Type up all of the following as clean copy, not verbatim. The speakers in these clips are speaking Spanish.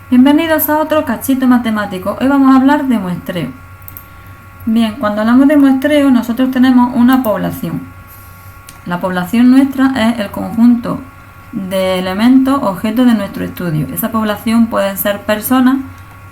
Bienvenidos a otro cachito matemático. Hoy vamos a hablar de muestreo. Bien, cuando hablamos de muestreo nosotros tenemos una población. La población nuestra es el conjunto de elementos objetos de nuestro estudio. Esa población pueden ser personas,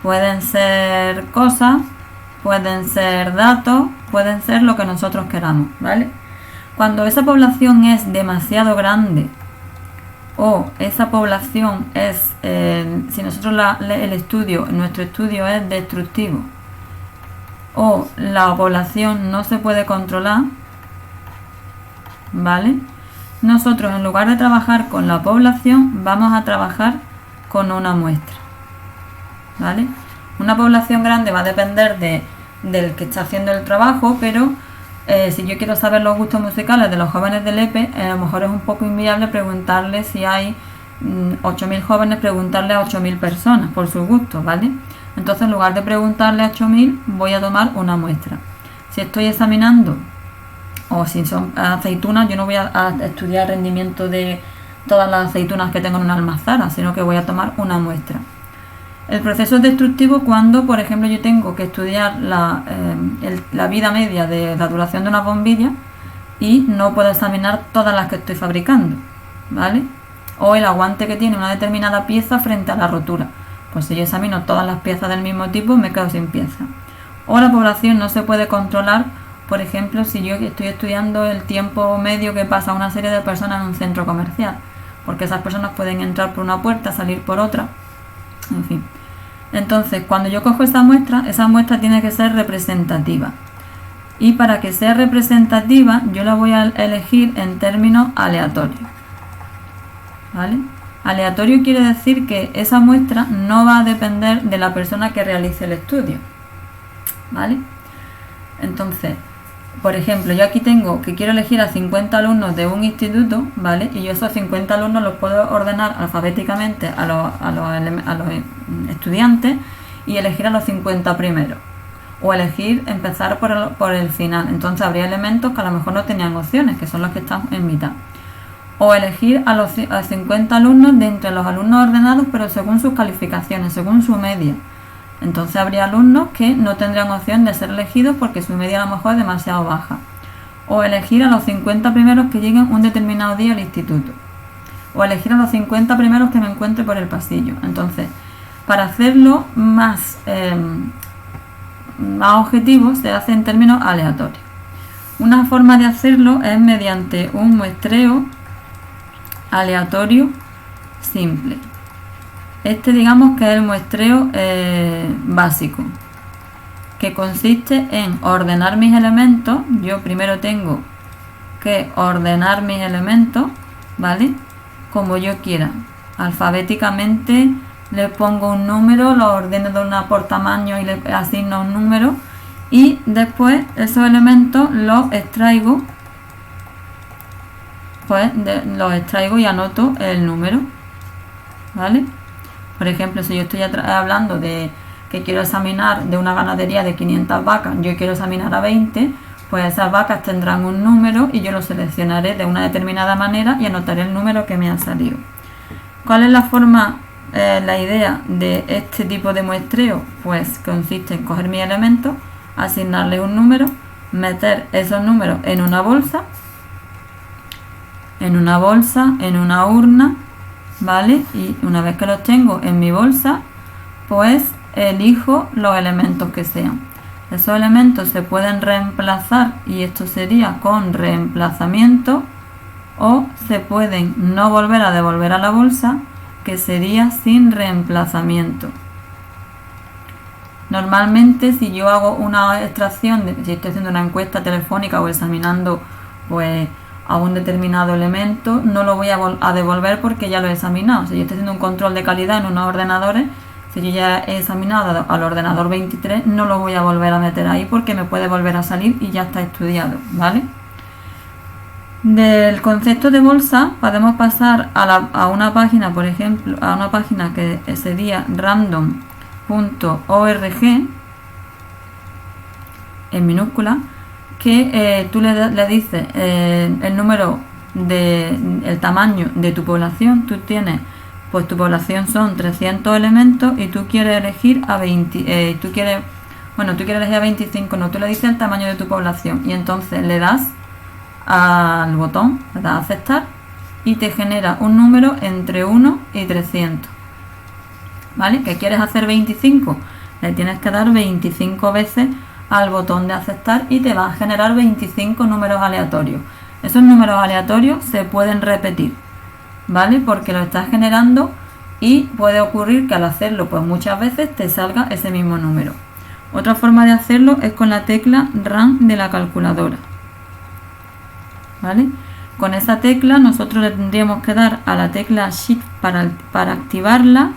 pueden ser cosas, pueden ser datos, pueden ser lo que nosotros queramos, ¿vale? Cuando esa población es demasiado grande o esa población es, si nosotros nuestro estudio es destructivo o la población no se puede controlar, ¿vale? Nosotros en lugar de trabajar con la población vamos a trabajar con una muestra, ¿vale? Una población grande va a depender del que está haciendo el trabajo, pero si yo quiero saber los gustos musicales de los jóvenes del EPE, a lo mejor es un poco inviable preguntarle si hay 8.000 jóvenes, preguntarle a 8.000 personas por sus gustos, ¿vale? Entonces, en lugar de preguntarle a 8.000, voy a tomar una muestra. Si estoy examinando, o si son aceitunas, yo no voy a estudiar el rendimiento de todas las aceitunas que tengo en una almazara, sino que voy a tomar una muestra. El proceso es destructivo cuando, por ejemplo, yo tengo que estudiar la vida media de la duración de una bombilla y no puedo examinar todas las que estoy fabricando, ¿vale? O el aguante que tiene una determinada pieza frente a la rotura. Pues si yo examino todas las piezas del mismo tipo, me quedo sin pieza. O la población no se puede controlar, por ejemplo, si yo estoy estudiando el tiempo medio que pasa una serie de personas en un centro comercial, porque esas personas pueden entrar por una puerta, salir por otra, en fin. Entonces, cuando yo cojo esa muestra tiene que ser representativa. Y para que sea representativa, yo la voy a elegir en términos aleatorios, ¿vale? Aleatorio quiere decir que esa muestra no va a depender de la persona que realice el estudio, ¿vale? Entonces, por ejemplo, yo aquí tengo que quiero elegir a 50 alumnos de un instituto, ¿vale? Y yo esos 50 alumnos los puedo ordenar alfabéticamente a los estudiantes y elegir a los 50 primeros. O elegir empezar por el final. Entonces habría elementos que a lo mejor no tenían opciones, que son los que están en mitad. O elegir a 50 alumnos de entre los alumnos ordenados, pero según sus calificaciones, según su media. Entonces habría alumnos que no tendrían opción de ser elegidos porque su media a lo mejor es demasiado baja. O elegir a los 50 primeros que lleguen un determinado día al instituto. O elegir a los 50 primeros que me encuentre por el pasillo. Entonces, para hacerlo más objetivo, se hace en términos aleatorios. Una forma de hacerlo es mediante un muestreo aleatorio simple. Digamos que es el muestreo básico, que consiste en ordenar mis elementos. Yo primero tengo que ordenar mis elementos, ¿vale? Como yo quiera. Alfabéticamente le pongo un número, lo ordeno por tamaño y le asigno un número. Y después esos elementos los extraigo, y anoto el número, ¿vale? Por ejemplo, si yo estoy hablando de que quiero examinar de una ganadería de 500 vacas, yo quiero examinar a 20, pues esas vacas tendrán un número y yo lo seleccionaré de una determinada manera y anotaré el número que me ha salido. ¿Cuál es la idea de este tipo de muestreo? Pues consiste en coger mis elementos, asignarles un número, meter esos números en una bolsa, en una urna, ¿vale? Y una vez que los tengo en mi bolsa, pues elijo los elementos que sean. Esos elementos se pueden reemplazar y esto sería con reemplazamiento, o se pueden no volver a devolver a la bolsa, que sería sin reemplazamiento. Normalmente, si yo hago una extracción, si estoy haciendo una encuesta telefónica o examinando pues a un determinado elemento, no lo voy a devolver porque ya lo he examinado. Si yo estoy haciendo un control de calidad en unos ordenadores, si yo ya he examinado al ordenador 23, no lo voy a volver a meter ahí porque me puede volver a salir y ya está estudiado, ¿vale? Del concepto de bolsa podemos pasar a una página, por ejemplo, a una página que sería random.org en minúscula, que tú le dices el número el tamaño de tu población. Tú tienes pues tu población son 300 elementos y tú quieres elegir a 20, tú quieres elegir a 25, no, tú le dices el tamaño de tu población y entonces le das al botón, le das a aceptar y te genera un número entre 1 y 300. ¿Vale? ¿Que quieres hacer 25? Le tienes que dar 25 veces al botón de aceptar y te va a generar 25 números aleatorios. Esos números aleatorios se pueden repetir, ¿vale? Porque lo estás generando y puede ocurrir que al hacerlo pues muchas veces te salga ese mismo número. Otra forma de hacerlo es con la tecla Run de la calculadora, ¿vale? Con esa tecla nosotros le tendríamos que dar a la tecla Shift para activarla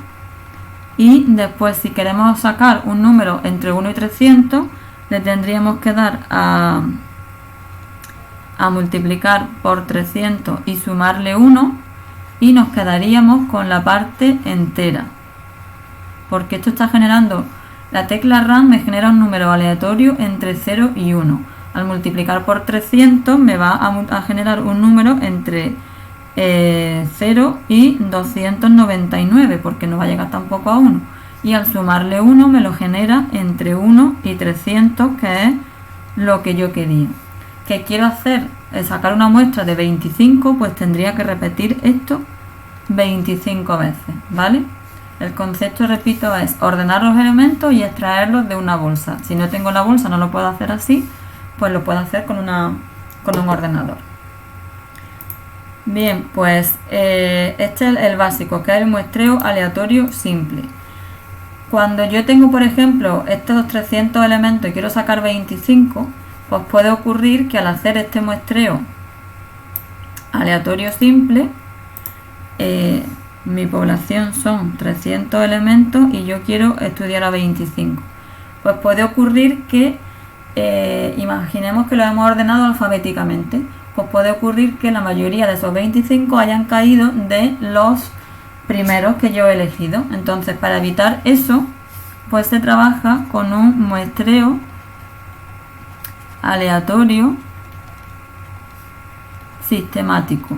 y después si queremos sacar un número entre 1 y 300 le tendríamos que dar a multiplicar por 300 y sumarle 1 y nos quedaríamos con la parte entera, porque esto está generando, la tecla Run me genera un número aleatorio entre 0 y 1. Al multiplicar por 300 me va a generar un número entre 0 y 299, porque no va a llegar tampoco a 1. Y al sumarle 1 me lo genera entre 1 y 300, que es lo que yo quería. ¿Qué quiero hacer? Sacar una muestra de 25, pues tendría que repetir esto 25 veces, ¿vale? El concepto, repito, es ordenar los elementos y extraerlos de una bolsa. Si no tengo la bolsa, no lo puedo hacer así, pues lo puedo hacer con un ordenador. Bien, pues este es el básico, que es el muestreo aleatorio simple. Cuando yo tengo, por ejemplo, estos 300 elementos y quiero sacar 25, pues puede ocurrir que al hacer este muestreo aleatorio simple, mi población son 300 elementos y yo quiero estudiar a 25. Pues puede ocurrir que, imaginemos que lo hemos ordenado alfabéticamente, pues puede ocurrir que la mayoría de esos 25 hayan caído de los primeros que yo he elegido. Entonces, para evitar eso, pues se trabaja con un muestreo aleatorio sistemático.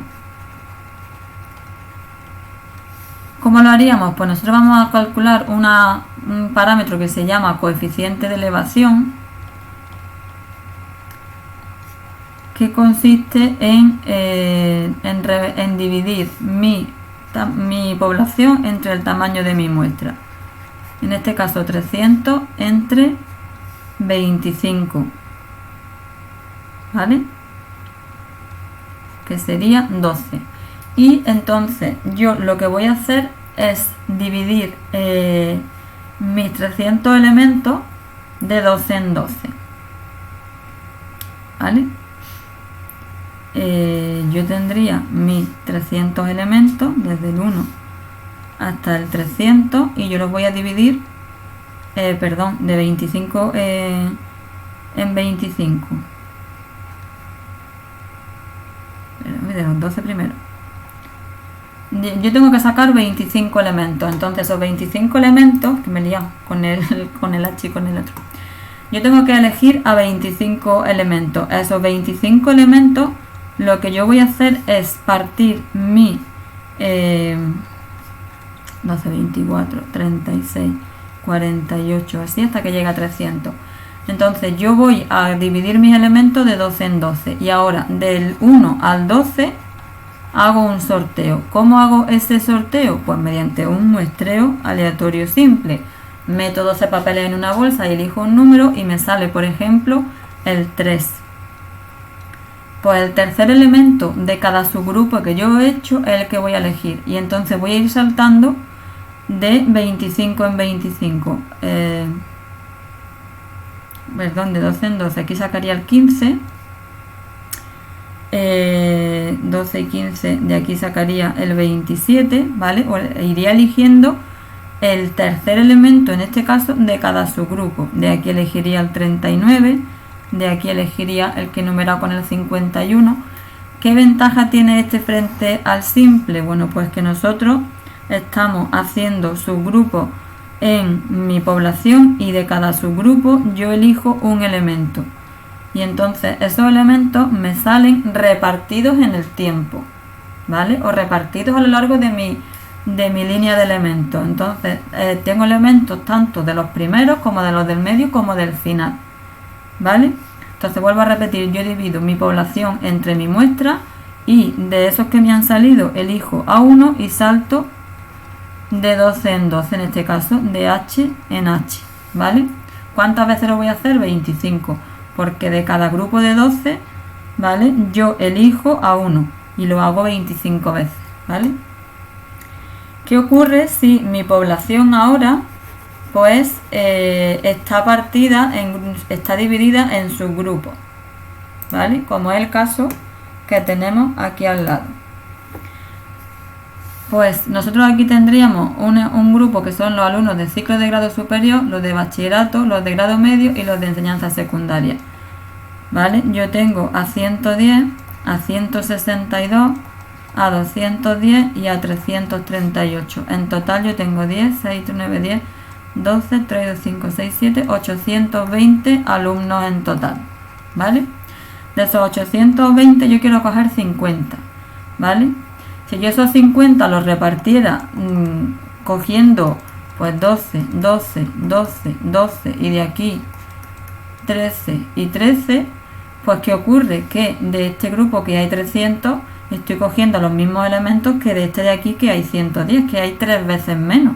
¿Cómo lo haríamos? Pues nosotros vamos a calcular un parámetro que se llama coeficiente de elevación, que consiste en dividir mi población entre el tamaño de mi muestra. En este caso 300 entre 25, ¿vale? Que sería 12. Y entonces yo lo que voy a hacer es dividir mis 300 elementos de 12 en 12, ¿vale? Yo tendría mis 300 elementos desde el 1 hasta el 300 y yo los voy a dividir, de 25 en 25. De los 12 primero. Yo tengo que sacar 25 elementos, entonces esos 25 elementos, que me he liado con el H y con el otro, yo tengo que elegir a 25 elementos. A esos 25 elementos lo que yo voy a hacer es partir mi 12, 24, 36, 48, así hasta que llegue a 300. Entonces yo voy a dividir mis elementos de 12 en 12 y ahora del 1 al 12 hago un sorteo. ¿Cómo hago ese sorteo? Pues mediante un muestreo aleatorio simple. Meto 12 papeles en una bolsa y elijo un número y me sale, por ejemplo, el 3. Pues el tercer elemento de cada subgrupo que yo he hecho es el que voy a elegir. Y entonces voy a ir saltando de 25 en 25. De 12 en 12. Aquí sacaría el 15. 12 y 15, de aquí sacaría el 27, ¿vale? Iría eligiendo el tercer elemento, en este caso, de cada subgrupo. De aquí elegiría el 39, de aquí elegiría el que numera con el 51. ¿Qué ventaja tiene este frente al simple? Bueno, pues que nosotros estamos haciendo subgrupos en mi población y de cada subgrupo yo elijo un elemento. Y entonces esos elementos me salen repartidos en el tiempo, ¿vale? O repartidos a lo largo de de mi línea de elementos. Entonces tengo elementos tanto de los primeros como de los del medio como del final, ¿vale? Entonces vuelvo a repetir, yo divido mi población entre mi muestra y de esos que me han salido elijo a uno y salto de 12 en 12, en este caso de H en H, ¿vale? ¿Cuántas veces lo voy a hacer? 25, porque de cada grupo de 12, ¿vale? Yo elijo a uno y lo hago 25 veces, ¿vale? ¿Qué ocurre si mi población ahora pues está dividida en subgrupos, ¿vale? Como es el caso que tenemos aquí al lado? Pues nosotros aquí tendríamos un grupo que son los alumnos de ciclo de grado superior, los de bachillerato, los de grado medio y los de enseñanza secundaria, ¿vale? Yo tengo a 110, a 162, a 210 y a 338. En total yo tengo 10, 6, 9, 10, 12, 3, 2, 5, 6, 7, 820 alumnos en total, ¿vale? De esos 820 yo quiero coger 50, ¿vale? Si yo esos 50 los repartiera cogiendo pues 12, 12, 12, 12 y de aquí 13 y 13, pues ¿qué ocurre? Que de este grupo que hay 300 estoy cogiendo los mismos elementos que de este de aquí que hay 110, que hay 3 veces menos.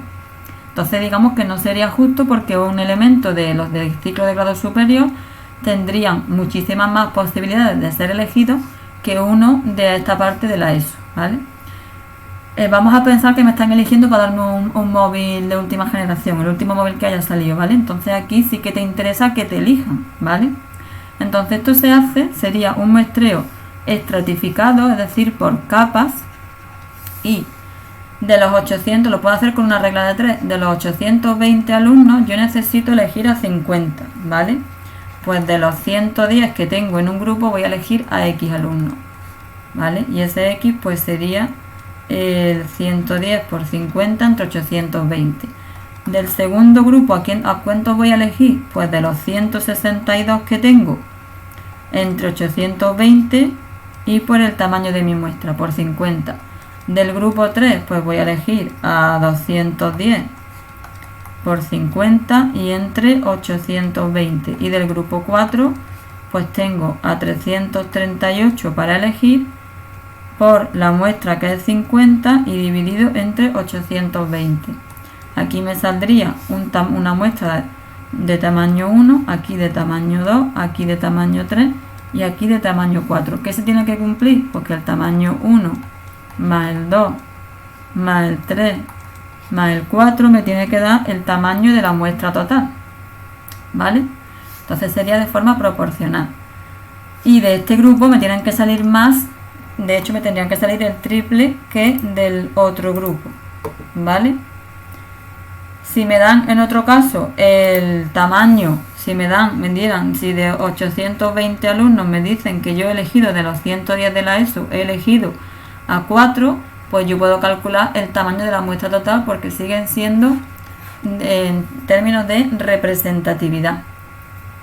Entonces digamos que no sería justo porque un elemento de los del ciclo de grado superior tendrían muchísimas más posibilidades de ser elegidos que uno de esta parte de la ESO, ¿vale? Vamos a pensar que me están eligiendo para darme un móvil de última generación, el último móvil que haya salido, ¿vale? Entonces aquí sí que te interesa que te elijan, ¿vale? Entonces esto sería un muestreo estratificado, es decir, por capas, y de los 800, lo puedo hacer con una regla de 3, de los 820 alumnos yo necesito elegir a 50, ¿vale? Pues de los 110 que tengo en un grupo voy a elegir a X alumnos, ¿vale? Y ese X pues sería el 110 por 50 entre 820. Del segundo grupo, ¿a cuántos voy a elegir? Pues de los 162 que tengo entre 820 y por el tamaño de mi muestra, por 50. Del grupo 3, pues voy a elegir a 210 por 50 y entre 820. Y del grupo 4, pues tengo a 338 para elegir por la muestra que es 50 y dividido entre 820. Aquí me saldría una muestra de tamaño 1, aquí de tamaño 2, aquí de tamaño 3 y aquí de tamaño 4. ¿Qué se tiene que cumplir? Porque el tamaño 1 más el 2 más el 3 más el 4 me tiene que dar el tamaño de la muestra total, ¿vale? Entonces sería de forma proporcional. Y de este grupo me tienen que salir más, de hecho me tendrían que salir el triple que del otro grupo, ¿vale? Si me dan en otro caso el tamaño, si de 820 alumnos me dicen que yo he elegido de los 110 de la ESO, he elegido a 4, pues yo puedo calcular el tamaño de la muestra total porque siguen siendo en términos de representatividad,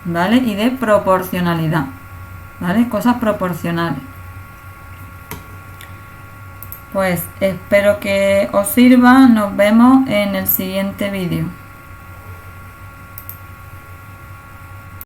¿vale? Y de proporcionalidad, ¿vale? Cosas proporcionales. Pues espero que os sirva, nos vemos en el siguiente vídeo.